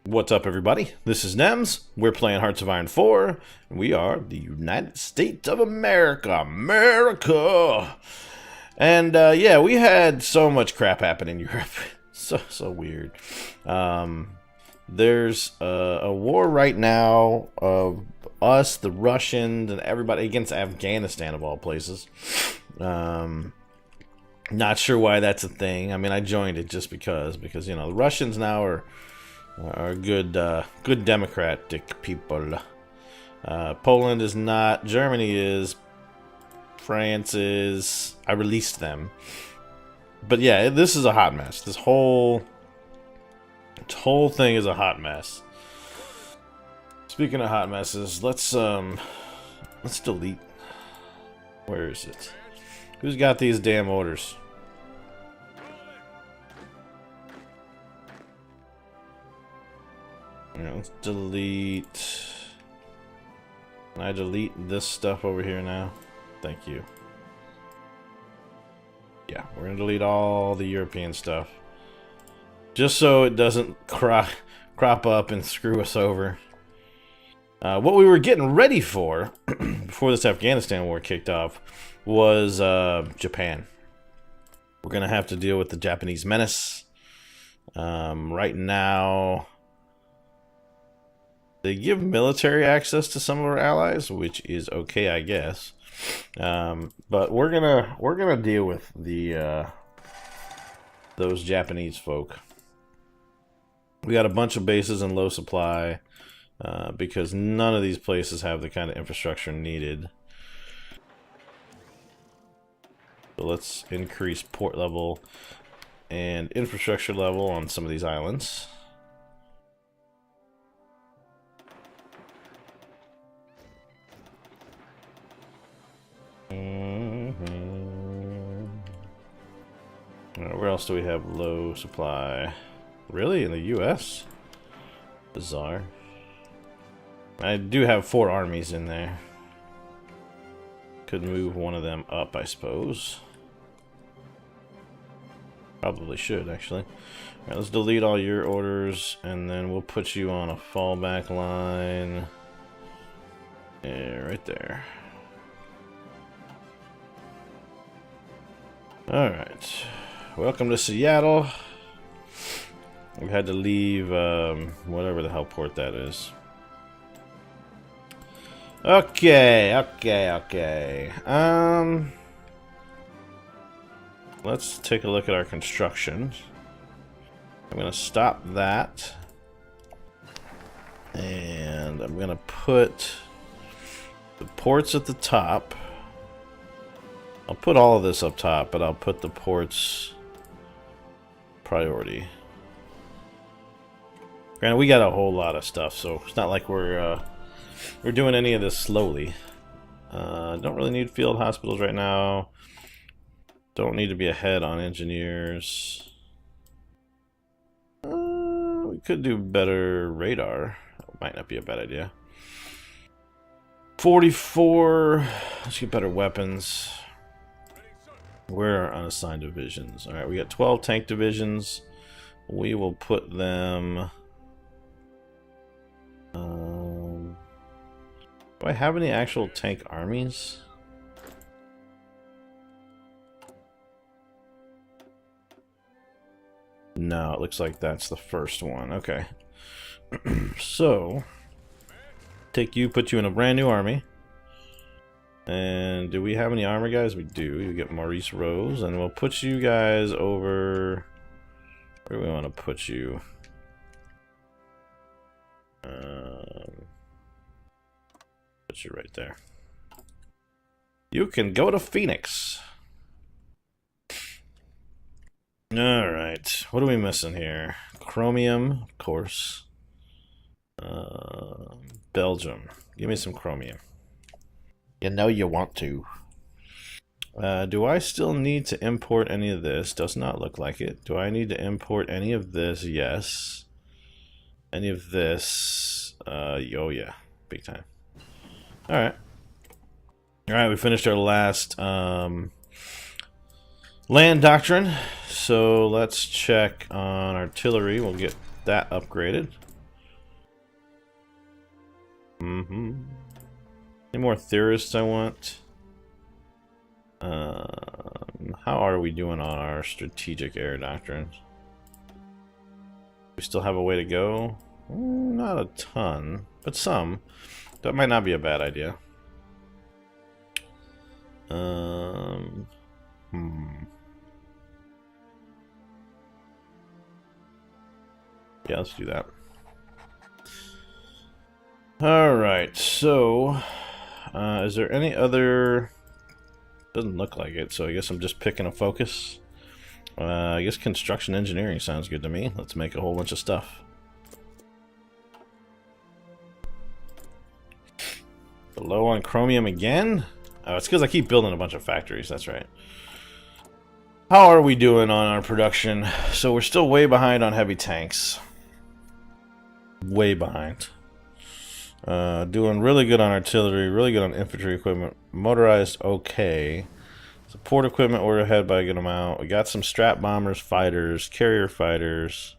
What's up, everybody? This is Nems. We're playing Hearts of Iron 4, and we are the United States of America. America! And, yeah, we had so much crap happen in Europe. so weird. There's a war right now of us, the Russians, and everybody against Afghanistan, of all places. Not sure why that's a thing. I mean, I joined it just because, you know, the Russians now are good democratic people. Poland is not. Germany is. France is. I released them. But yeah, this is a hot mess. This whole thing is a hot mess. Speaking of hot messes, let's delete. Where is it? Who's got these damn orders? Let's delete. Can I delete this stuff over here now? Thank you. Yeah, we're gonna delete all the European stuff. Just so it doesn't crop up and screw us over. What we were getting ready for, before this Afghanistan war kicked off, was Japan. We're gonna have to deal with the Japanese menace. Right now... They give military access to some of our allies, which is okay, I guess. But we're gonna deal with the those Japanese folk. We got a bunch of bases in low supply because none of these places have the kind of infrastructure needed. So let's increase port level and infrastructure level on some of these islands. Where else do we have low supply? Really? In the US? Bizarre. I do have 4 armies in there. Could move one of them up, I suppose. Probably should, actually. Alright, let's delete all your orders, and then we'll put you on a fallback line. Yeah, right there. Alright. Welcome to Seattle. We had to leave whatever the hell port that is. Okay. Let's take a look at our construction. I'm gonna stop that. And I'm gonna put the ports at the top. I'll put all of this up top, but I'll put the ports priority. Granted, we got a whole lot of stuff, so it's not like we're doing any of this slowly. Don't really need field hospitals right now. Don't need to be ahead on engineers. We could do better radar. Might not be a bad idea. 44. Let's get better weapons. Where are unassigned divisions? Alright, we got 12 tank divisions. We will put them... do I have any actual tank armies? No, it looks like that's the first one. Okay. So, take you, put you in a brand new army. And do we have any armor guys? We do. You get Maurice Rose, and we'll put you guys over... Where do we want to put you? Put you right there. You can go to Phoenix. Alright. What are we missing here? Chromium, of course. Belgium. Give me some chromium. You know you want to. Do I still need to import any of this? Does not look like it. Do I need to import any of this? Yes. Any of this? Oh yeah. Big time. Alright. Alright, we finished our last land doctrine. So let's check on artillery. We'll get that upgraded. Mm-hmm. Any more theorists I want? How are we doing on our strategic air doctrine? We still have a way to go? Not a ton, but some. That might not be a bad idea. Yeah, let's do that. Alright, so... is there any other... Doesn't look like it, so I guess I'm just picking a focus. I guess construction engineering sounds good to me. Let's make a whole bunch of stuff. Low on chromium again? Oh, it's because I keep building a bunch of factories, that's right. How are we doing on our production? So we're still way behind on heavy tanks. Way behind. Doing really good on artillery, really good on infantry equipment. Motorized, okay. Support equipment, we're ahead by a good amount. We got some strat bombers, fighters, carrier fighters.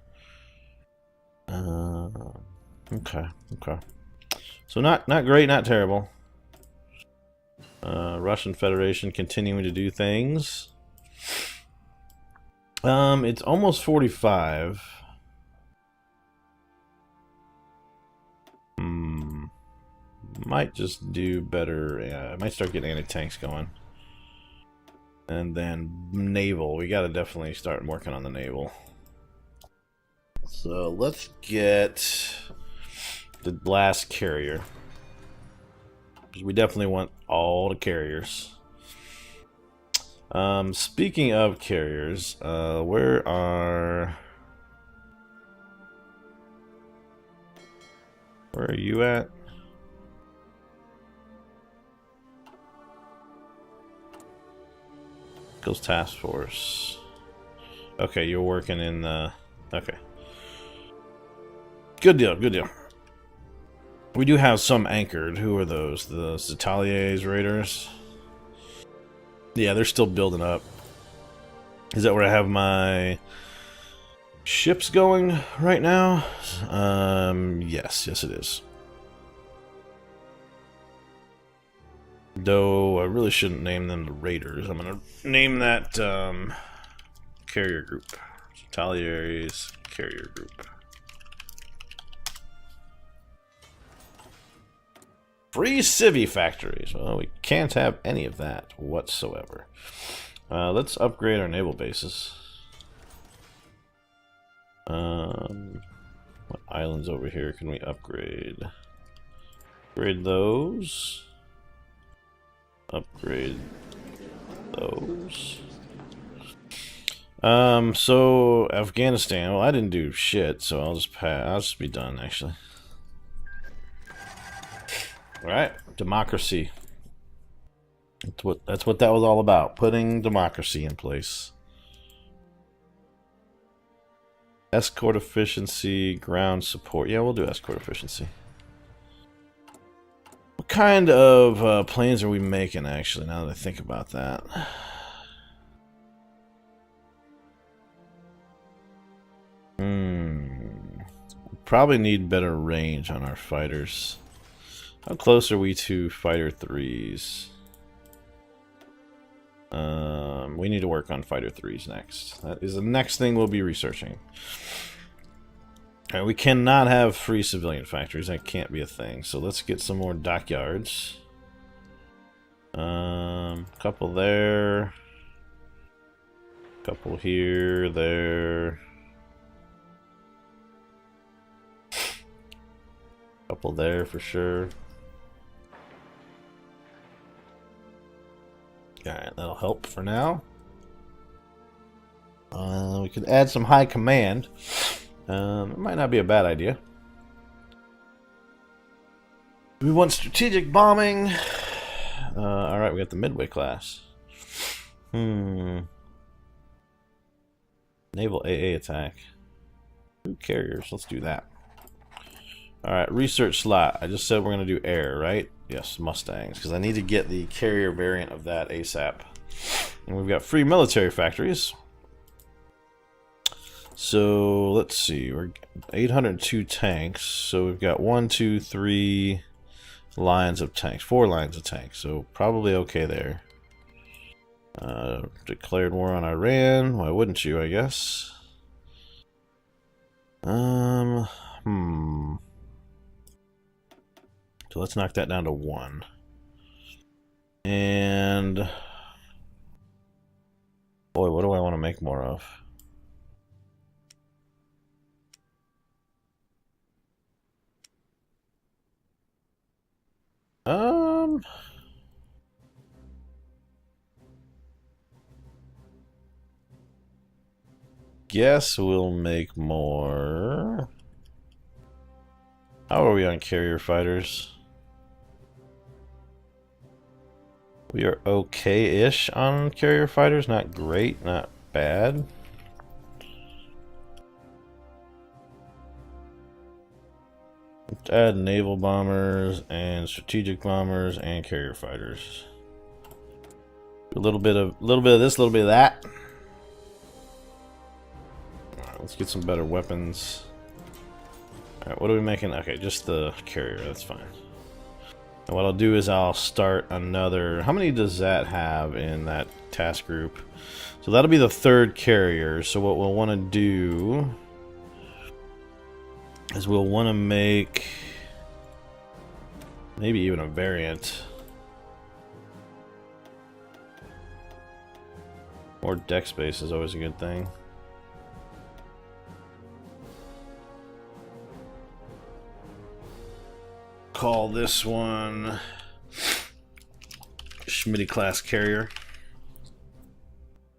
Okay. So not great, not terrible. Russian Federation continuing to do things. It's almost 45. Might just do better. Yeah, I might start getting anti-tanks going. And then naval. We gotta definitely start working on the naval. So let's get the last carrier. Because we definitely want all the carriers. Speaking of carriers, where are you at? Goes task force. Okay, you're working in the... Okay. Good deal, good deal. We do have some anchored. Who are those? The Ateliers raiders? Yeah, they're still building up. Is that where I have my ships going right now? Yes it is. Though I really shouldn't name them the raiders. I'm gonna name that carrier group. Ateliers carrier group. Free civvy factories. Well, we can't have any of that whatsoever. Let's upgrade our naval bases. What islands over here can we upgrade? Upgrade those. Upgrade those. So Afghanistan. Well, I didn't do shit, so I'll just pass. I'll just be done, actually. Right, democracy. That's what that was all about. Putting democracy in place. Escort efficiency, ground support. Yeah, we'll do escort efficiency. What kind of planes are we making, actually, now that I think about that? Probably need better range on our fighters. How close are we to fighter 3s? We need to work on fighter 3s next. That is the next thing we'll be researching. Alright, we cannot have free civilian factories. That can't be a thing. So let's get some more dockyards. Couple there. Couple here, there. Couple there for sure. Alright, that'll help for now. We could add some high command. It might not be a bad idea. We want strategic bombing. Alright, we got the midway class. Naval AA attack. 2 carriers, let's do that. Alright, research slot. I just said we're going to do air, right? Yes, Mustangs, because I need to get the carrier variant of that ASAP. And we've got free military factories. So, let's see. We're 802 tanks. So we've got 1, 2, 3, lines of tanks. 4 lines of tanks, so probably okay there. Declared war on Iran. Why wouldn't you, I guess? So let's knock that down to 1. And boy, what do I want to make more of? Guess we'll make more. How are we on carrier fighters? We are okay-ish on carrier fighters. Not great, not bad. Let's add naval bombers and strategic bombers and carrier fighters. A little bit of this, a little bit of that. Alright, let's get some better weapons. Alright, what are we making? Okay, just the carrier, that's fine. And what I'll do is I'll start another... How many does that have in that task group? So that'll be the 3rd carrier. So what we'll want to do is we'll want to make maybe even a variant. More deck space is always a good thing. Call this one Schmitty class carrier.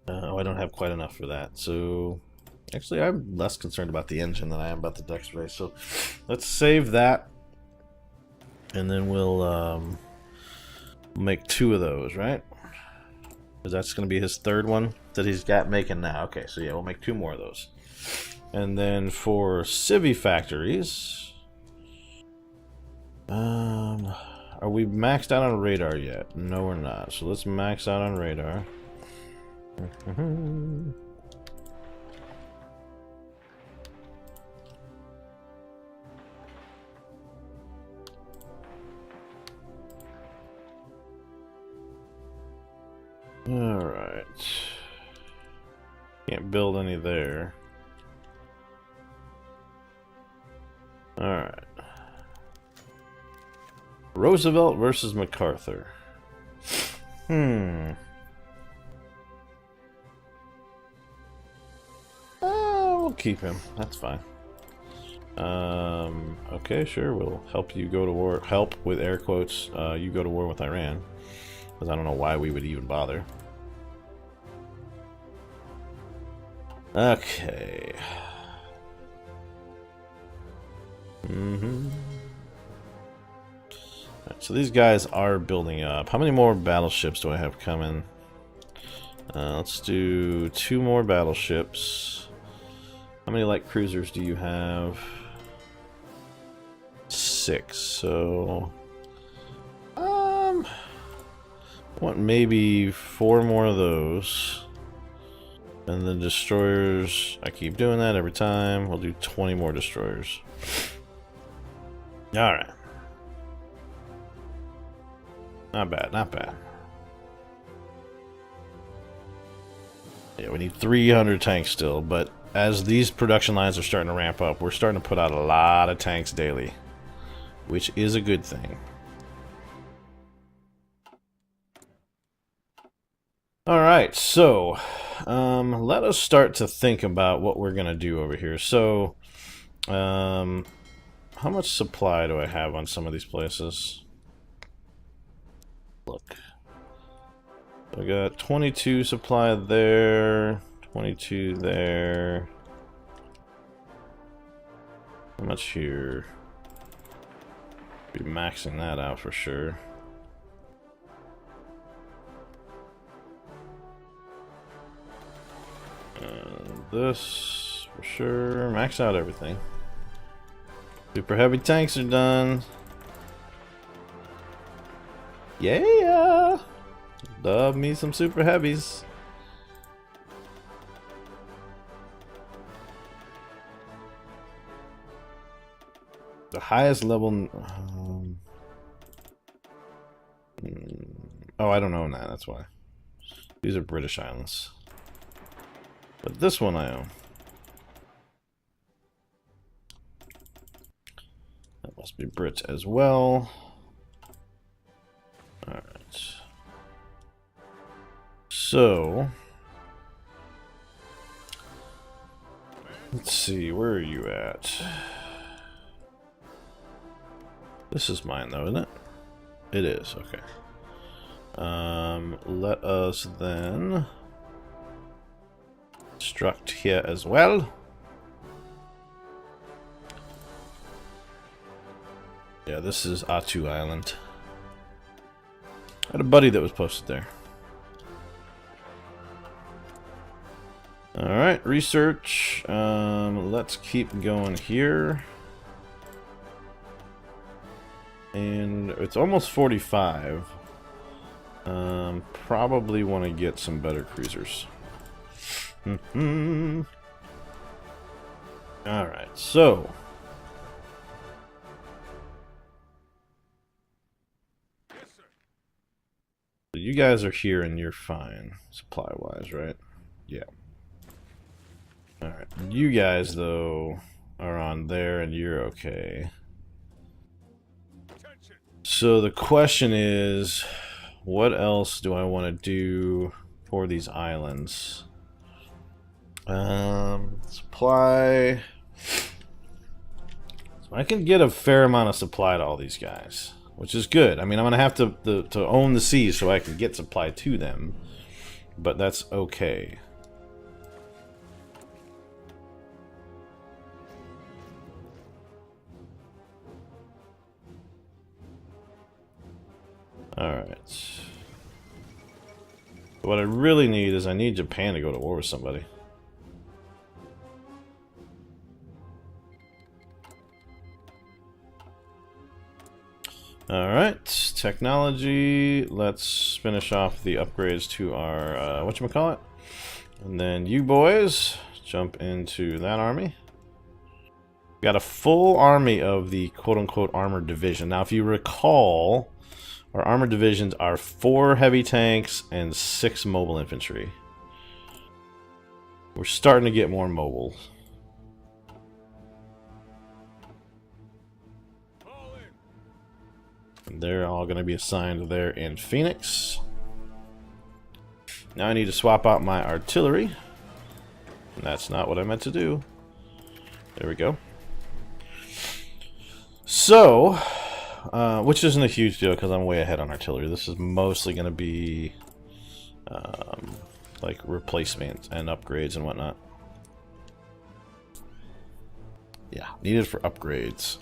Oh, I don't have quite enough for that. So actually, I'm less concerned about the engine than I am about the deck space. So let's save that, and then we'll make 2 of those, right? Because that's going to be his 3rd one that he's got making now. Okay, so yeah, we'll make 2 more of those. And then for civvy factories, are we maxed out on radar yet? No, we're not. So let's max out on radar. Alright. Can't build any there. Alright. Roosevelt versus MacArthur. We'll keep him. That's fine. Okay, sure. We'll help you go to war. Help with air quotes. You go to war with Iran. Because I don't know why we would even bother. Okay. Right, so these guys are building up. How many more battleships do I have coming? Let's do 2 more battleships. How many light cruisers do you have? 6. So I want maybe 4 more of those. And then destroyers, I keep doing that every time. We'll do 20 more destroyers. Alright. Not bad, not bad. Yeah, we need 300 tanks still, but as these production lines are starting to ramp up, we're starting to put out a lot of tanks daily, which is a good thing. Alright, so let us start to think about what we're going to do over here. So, how much supply do I have on some of these places? Look. I got 22 supply there, 22 there. How much here? Be maxing that out for sure. This for sure. Max out everything. Super heavy tanks are done. Yeah! Love me some super heavies. The highest level... Oh, I don't own that, that's why. These are British islands. But this one I own. That must be Brit as well. Alright. So... let's see, where are you at? This is mine though, isn't it? It is, okay. Let us then construct here as well. Yeah, this is Atu Island. I had a buddy that was posted there. Alright, research. Let's keep going here. And it's almost 45. Probably want to get some better cruisers. Alright, so... you guys are here and you're fine, supply-wise, right? Yeah. Alright, you guys, though, are on there and you're okay. So the question is, what else do I want to do for these islands? Supply... so I can get a fair amount of supply to all these guys, which is good. I mean, I'm going to have to own the seas so I can get supply to them, but that's okay. Alright. What I really need is I need Japan to go to war with somebody. Alright, technology. Let's finish off the upgrades to our, whatchamacallit. And then you boys jump into that army. Got a full army of the quote-unquote armored division. Now, if you recall, our armored divisions are 4 heavy tanks and 6 mobile infantry. We're starting to get more mobile. And they're all going to be assigned there in Phoenix. Now I need to swap out my artillery. And that's not what I meant to do. There we go. So, which isn't a huge deal because I'm way ahead on artillery. This is mostly going to be like replacement and upgrades and whatnot. Yeah, needed for upgrades.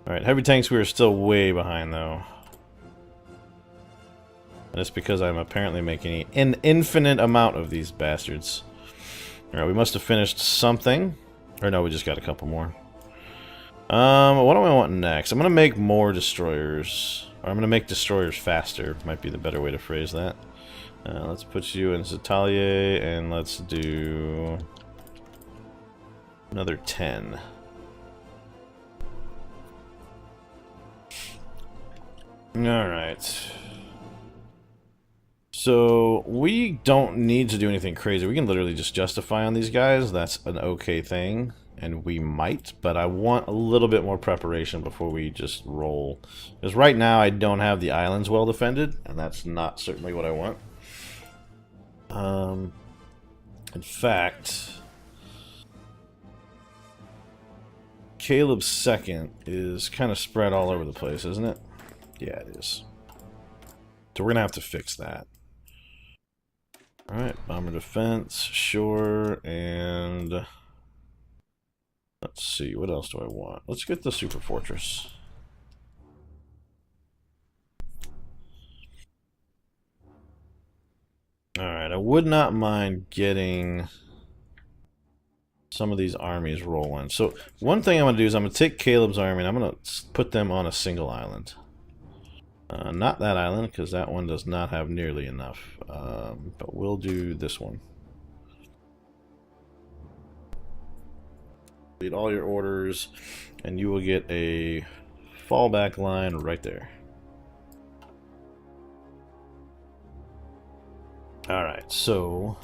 Alright, heavy tanks we are still way behind though. And it's because I'm apparently making an infinite amount of these bastards. Alright, we must have finished something. Or no, we just got a couple more. What do I want next? I'm gonna make more destroyers. Or I'm gonna make destroyers faster, might be the better way to phrase that. Let's put you in Zatalier, and let's do another 10. Alright. So, we don't need to do anything crazy. We can literally just justify on these guys. That's an okay thing. And we might, but I want a little bit more preparation before we just roll. Because right now I don't have the islands well defended, and that's not certainly what I want. In fact, Caleb's second is kind of spread all over the place, isn't it? Yeah, it is. So we're going to have to fix that. Alright, bomber defense, sure, and... let's see, what else do I want? Let's get the super fortress. Alright, I would not mind getting some of these armies rolling. So, one thing I'm going to do is I'm going to take Caleb's army and I'm going to put them on a single island. Not that island, because that one does not have nearly enough. But we'll do this one. Lead all your orders, and you will get a fallback line right there. Alright, so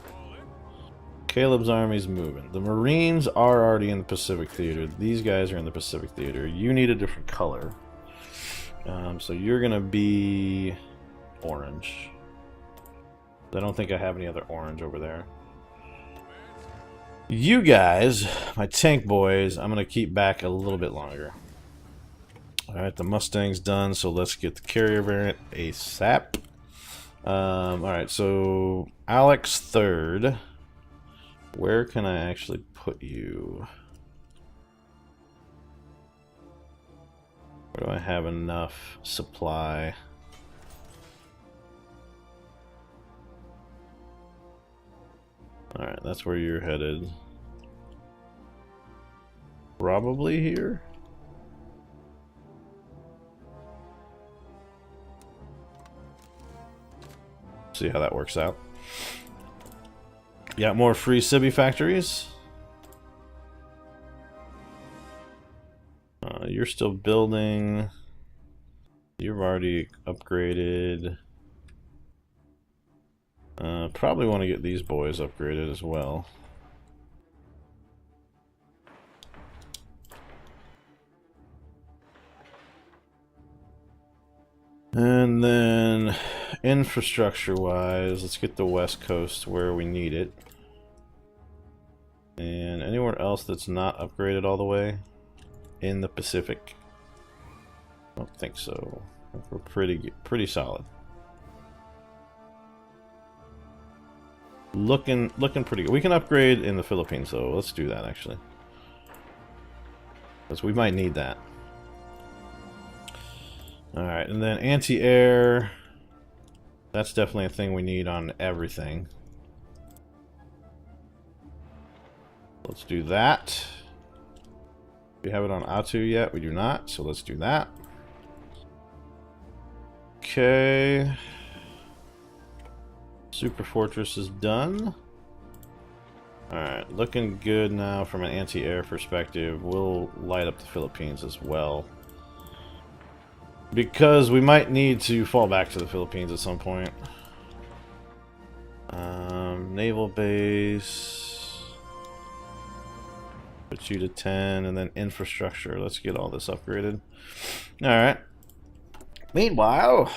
Caleb's army's moving. The Marines are already in the Pacific Theater. These guys are in the Pacific Theater. You need a different color. So you're gonna be orange. I don't think I have any other orange over there. You guys, my tank boys, I'm gonna keep back a little bit longer. Alright, the Mustang's done, so let's get the carrier variant ASAP. Alright, so Alex third. Where can I actually put you? Where do I have enough supply? Alright, that's where you're headed. Probably here? See how that works out. Got more free Cibi factories. You're still building. You've already upgraded. Probably want to get these boys upgraded as well. And then infrastructure-wise, let's get the West Coast where we need it. And anywhere else that's not upgraded all the way in the Pacific? I don't think so. We're pretty solid. Looking pretty good. We can upgrade in the Philippines though. Let's do that actually, because we might need that. Alright, and then anti-air. That's definitely a thing we need on everything. Let's do that. We have it on A2 yet? We do not, so let's do that. Okay. Super Fortress is done. Alright, looking good now from an anti-air perspective. We'll light up the Philippines as well, because we might need to fall back to the Philippines at some point. Naval base. Put you to 10, and then infrastructure. Let's get all this upgraded. Alright. Meanwhile,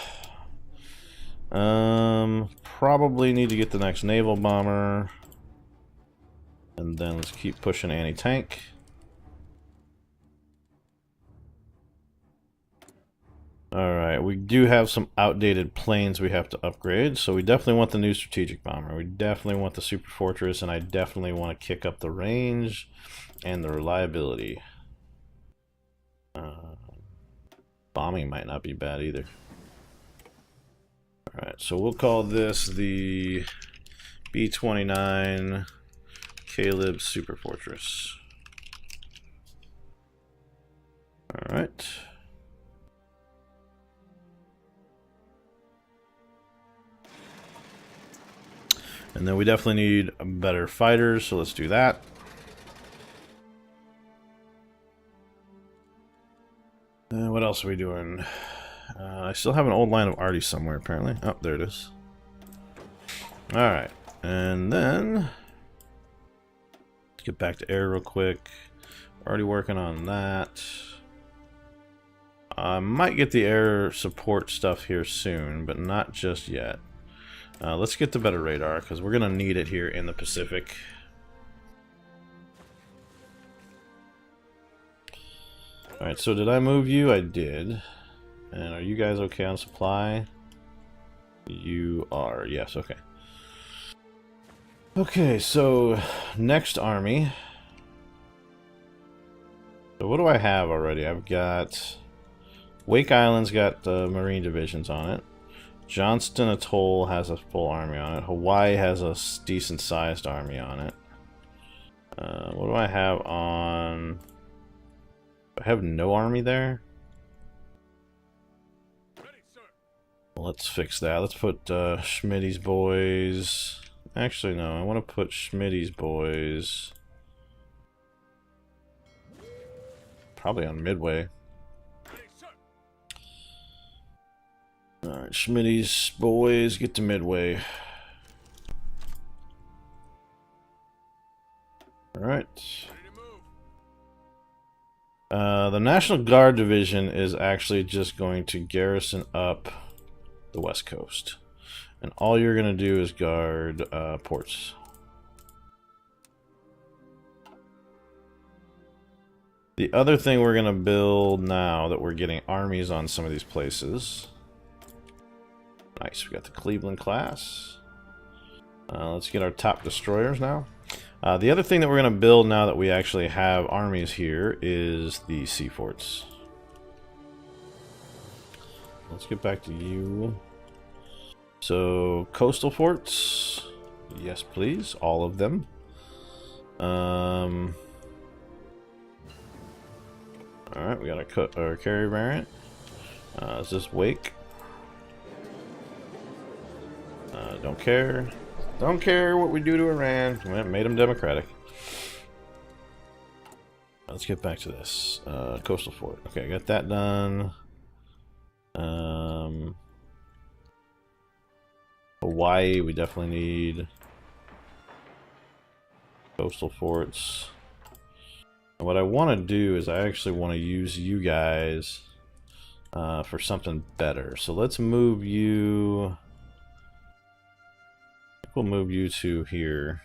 probably need to get the next naval bomber. And then let's keep pushing anti-tank. Alright, we do have some outdated planes we have to upgrade, so we definitely want the new strategic bomber. We definitely want the Super Fortress, and I definitely want to kick up the range and the reliability. Bombing might not be bad either. Alright, so we'll call this the B-29 Caleb Super Fortress. Alright. And then we definitely need better fighters, so let's do that. What else are we doing? I still have an old line of arty somewhere, apparently. Oh, there it is. Alright, and then let's get back to air real quick. Already working on that. I might get the air support stuff here soon, but not just yet. Let's get the better radar, because we're going to need it here in the Pacific. Alright, so did I move you? I did. And are you guys okay on supply? You are. Yes, okay. Okay, so next army. So what do I have already? I've got... Wake Island's got the Marine divisions on it. Johnston Atoll has a full army on it. Hawaii has a decent sized army on it. What do I have on... I have no army there? Let's fix that. Let's put Schmitty's boys... Actually, no. I want to put Schmitty's boys... probably on Midway. Alright, Schmitty's boys, get to Midway. The National Guard Division is actually just going to garrison up the West Coast. And all you're going to do is guard ports. The other thing we're going to build now that we're getting armies on some of these places. Nice, we got the Cleveland class. Let's get our top destroyers now. The other thing that we're going to build now that we actually have armies here is the sea forts. Let's get back to you. So, coastal forts. Yes, please. All of them. Alright, we got our carrier variant. Is this Wake? Don't care. Don't care what we do to Iran. We made them democratic. Let's get back to this. Coastal fort. Okay, got that done. Hawaii, we definitely need coastal forts. And what I want to do is I actually want to use you guys for something better. So let's move you. We'll move you to here.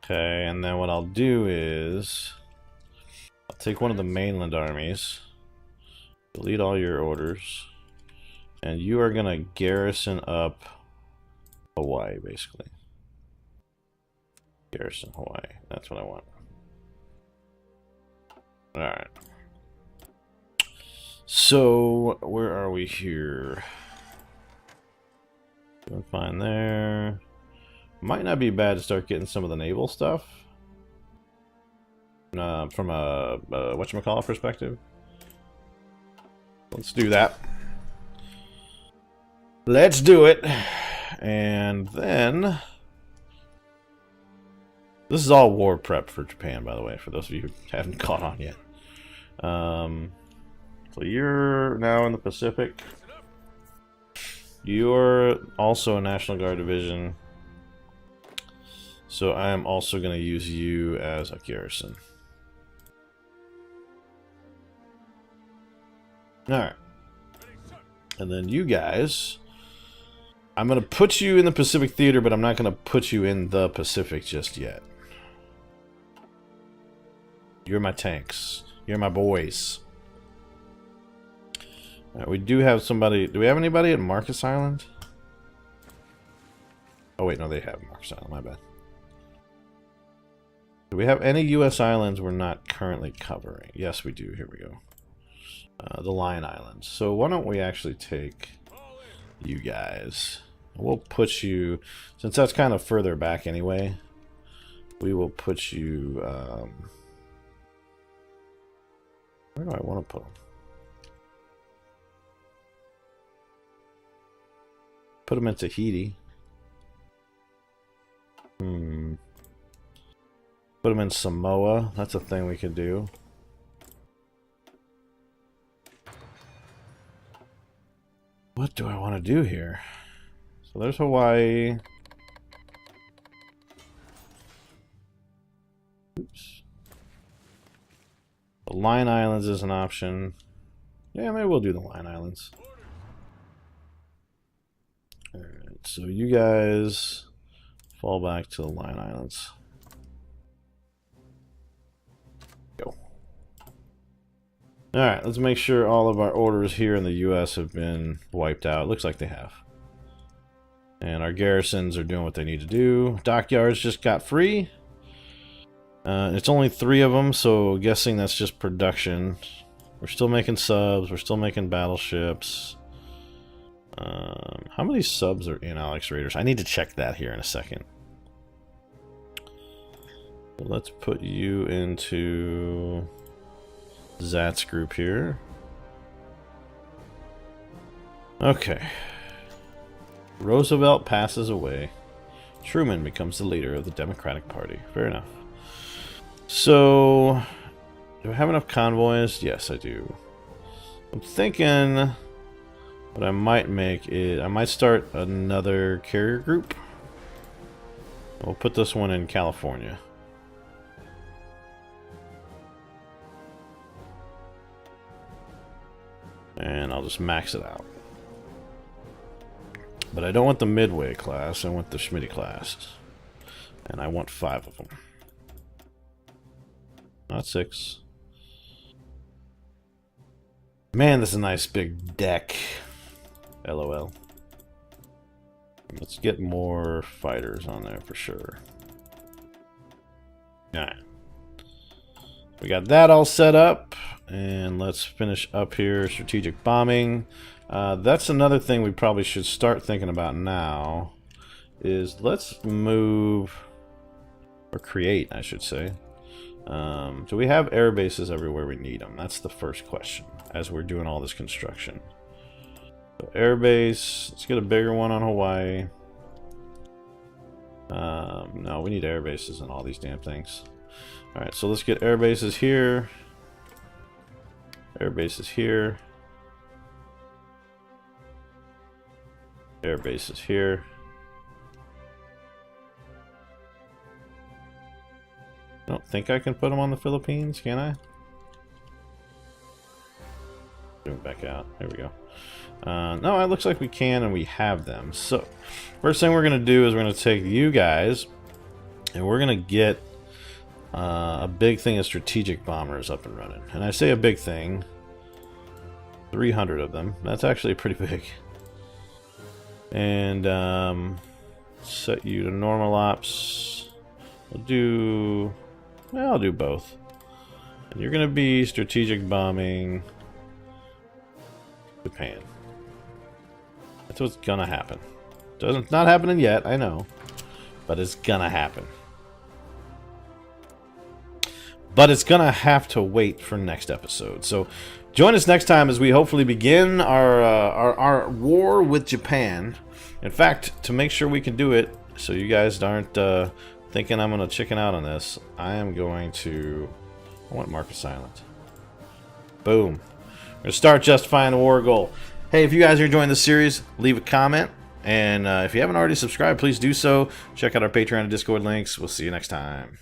Okay, and then what I'll do is I'll take one of the mainland armies, delete all your orders, and you are gonna garrison up Hawaii, basically. Garrison Hawaii. That's what I want. Alright. So, where are we here? Doing fine there. Might not be bad to start getting some of the naval stuff. From a whatchamacallit perspective. Let's do that. Let's do it. And then... This is all war prep for Japan, by the way, for those of you who haven't caught on yet. So you're now in the Pacific. You're also a National Guard division. So I am also going to use you as a garrison. Alright. And then you guys... I'm going to put you in the Pacific Theater, but I'm not going to put you in the Pacific just yet. You're my tanks. You're my boys. Right, we do have somebody... Do we have anybody at Marcus Island? Oh wait, no, they have Marcus Island. My bad. Do we have any U.S. islands we're not currently covering? Yes, we do. Here we go. The Lion Islands. So why don't we actually take you guys? We'll put you... Since that's kind of further back anyway, we will put you... where do I want to put them? Put them in Tahiti. Put them in Samoa. That's a thing we could do. What do I want to do here? So there's Hawaii. Oops. The Lion Islands is an option. Yeah, maybe we'll do the Lion Islands. Alright, so you guys fall back to the Lion Islands. Go. Alright, let's make sure all of our orders here in the US have been wiped out. Looks like they have. And our garrisons are doing what they need to do. Dockyards just got free. It's only 3 of them, so guessing that's just production. We're still making subs, we're still making battleships. How many subs are in Alex Raiders? I need to check that here in a second. So let's put you into Zat's group here. Okay. Roosevelt passes away. Truman becomes the leader of the Democratic Party. Fair enough. So, do I have enough convoys? Yes, I do. I'm thinking what I might make is I might start another carrier group We'll put this one in California. And I'll just max it out. But I don't want the Midway class, I want the Schmitty class. And I want 5 of them. Not 6. Man, this is a nice big deck. LOL. Let's get more fighters on there for sure. Alright. We got that all set up. And let's finish up here. Strategic bombing. That's another thing we probably should start thinking about now. Is let's move... Or create, I should say. Do we have air bases everywhere we need them? That's the first question. As we're doing all this construction. So air base. Let's get a bigger one on Hawaii. No, we need air bases on all these damn things. Alright, so let's get air bases here. Air bases here. Air bases here. I don't think I can put them on the Philippines, can I? Zoom back out. There we go. No, it looks like we can, and we have them. So, first thing we're going to do is we're going to take you guys, and we're going to get a big thing of strategic bombers up and running. And I say a big thing. 300 of them. That's actually pretty big. And set you to normal ops. I'll do both. And you're going to be strategic bombing Japan. That's what's gonna happen. Not happening yet, I know. But it's gonna happen. But it's gonna have to wait for next episode. So join us next time as we hopefully begin our war with Japan. In fact, to make sure we can do it, so you guys aren't thinking I'm gonna chicken out on this, I want mark of silent. Boom. We're gonna start justifying the war goal. Hey, if you guys are enjoying this series, leave a comment. And if you haven't already subscribed, please do so. Check out our Patreon and Discord links. We'll see you next time.